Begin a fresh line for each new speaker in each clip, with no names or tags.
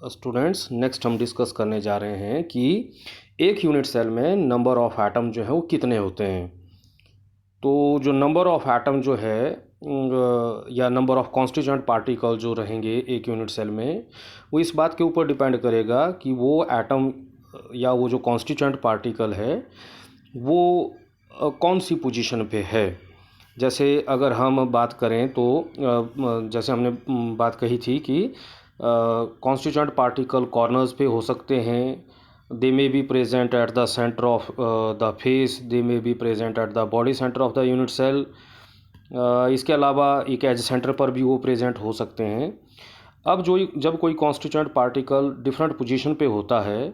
Students, next हम discuss करने जा रहे हैं कि एक यूनिट सेल में नंबर ऑफ़ एटम जो है वो कितने होते हैं। तो जो नंबर ऑफ़ एटम जो है या नंबर ऑफ़ कॉन्स्टिट्यूएंट पार्टिकल जो रहेंगे एक यूनिट सेल में, वो इस बात के ऊपर डिपेंड करेगा कि वो एटम या वो जो कॉन्स्टिट्यूएंट पार्टिकल है वो कौन सी पोजीशन पे है। जैसे अगर हम बात करें तो जैसे हमने बात कही थी कि कॉन्स्टिट्यूएंट पार्टिकल कॉर्नर्स पे हो सकते हैं, they may be present at the centre of the face, they may be present at the body centre of the unit cell. इसके अलावा एक एज सेंटर पर भी वो प्रेजेंट हो सकते हैं। अब जब कोई कॉन्स्टिट्यूएंट पार्टिकल डिफरेंट पोजीशन पे होता है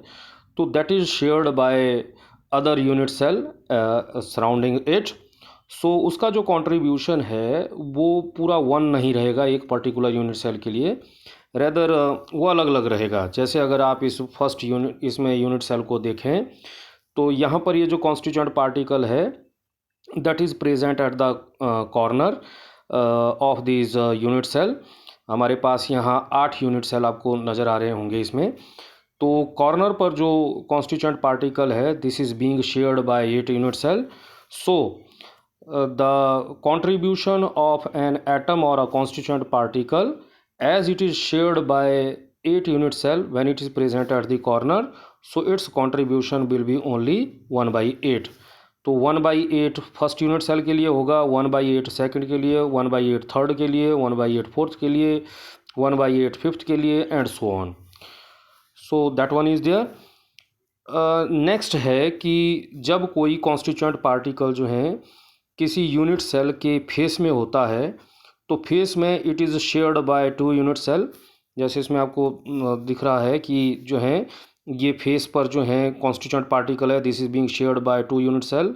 तो that is shared by other unit cell surrounding it. So उसका जो कंट्रीब्यूशन है वो पूरा वन नहीं रहेगा एक पर्टिकुलर यूनिट सेल के लिए, रेदर वो अलग अलग रहेगा। जैसे अगर आप इस फर्स्ट इसमें यूनिट सेल को देखें तो यहाँ पर ये जो कॉन्स्टिट्यूएंट पार्टिकल है that is present at the corner of this unit cell. हमारे पास यहाँ 8 यूनिट सेल आपको नज़र आ रहे होंगे इसमें। तो कॉर्नर पर जो कॉन्स्टिट्यूएंट पार्टिकल है this is being shared by 8 unit cell. So the contribution of an atom or a constituent particle as it is shared by 8 unit cell when it is present at the corner, so its contribution will be only 1 by 8। तो 1 by 8 first unit cell के लिए होगा, 1 by 8 second के लिए, 1 by 8 third के लिए, 1 by 8 fourth के लिए, 1 by 8 फिफ्थ के लिए and so on. So that one is there. Next है कि जब कोई कॉन्स्टिट्यूएंट पार्टिकल जो है किसी यूनिट सेल के फेस में होता है तो फेस में it is shared by 2 unit cell. जैसे इसमें आपको दिख रहा है कि जो है ये फेस पर जो है कॉन्स्टिट्यूएंट पार्टिकल है this is being shared by 2 unit cell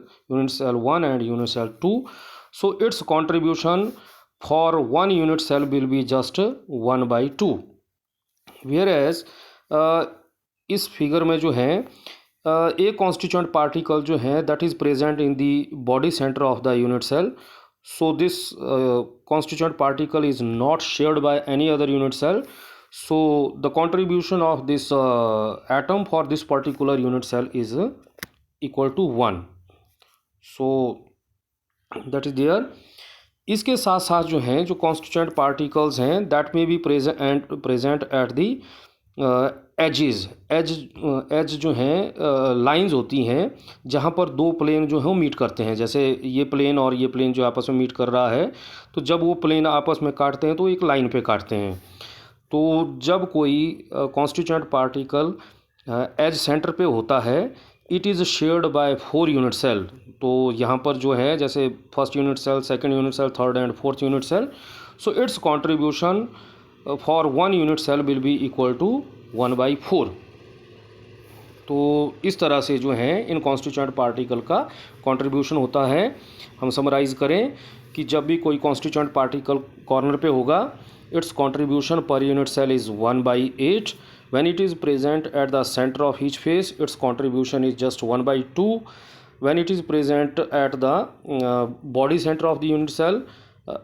1 and unit cell 2। So its contribution for 1 unit cell will be just 1 by 2। Whereas इस फिगर में जो है एक कॉन्स्टिट्यूएंट पार्टिकल जो है that is present in the body centre of the unit cell. So this constituent particle is not shared by any other unit cell, so the contribution of this atom for this particular unit cell is equal to 1। so that is there। इसके साथ साथ जो हैं जो constituent particles हैं that may be present at the edge जो हैं lines होती हैं जहाँ पर दो प्लेन जो हैं वो मीट करते हैं। जैसे ये प्लेन और ये प्लेन जो आपस में मीट कर रहा है तो जब वो प्लेन आपस में काटते हैं तो एक लाइन पे काटते हैं। तो जब कोई कॉन्स्टिट्यूएंट पार्टिकल एज सेंटर पे होता है it is shared by 4 unit cell. तो यहाँ पर जो है जैसे first unit cell, second unit cell, third and fourth unit cell, so its contribution for 1 unit cell will be equal to 1 by 4। तो इस तरह से जो है इन कॉन्स्टिट्यूएंट पार्टिकल का कंट्रीब्यूशन होता है। हम समराइज़ करें कि जब भी कोई कॉन्स्टिट्यूएंट पार्टिकल कॉर्नर पे होगा its contribution per unit cell is 1 by 8। When it is present at the centre of each face its contribution is just 1 by 2। When it is present at the body centre of the unit cell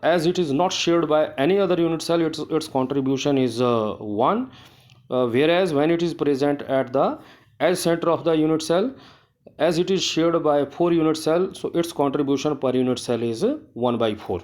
as it is not shared by any other unit cell its contribution is 1। Whereas when it is present at the edge center of the unit cell as it is shared by 4 unit cell, so its contribution per unit cell is 1 by 4।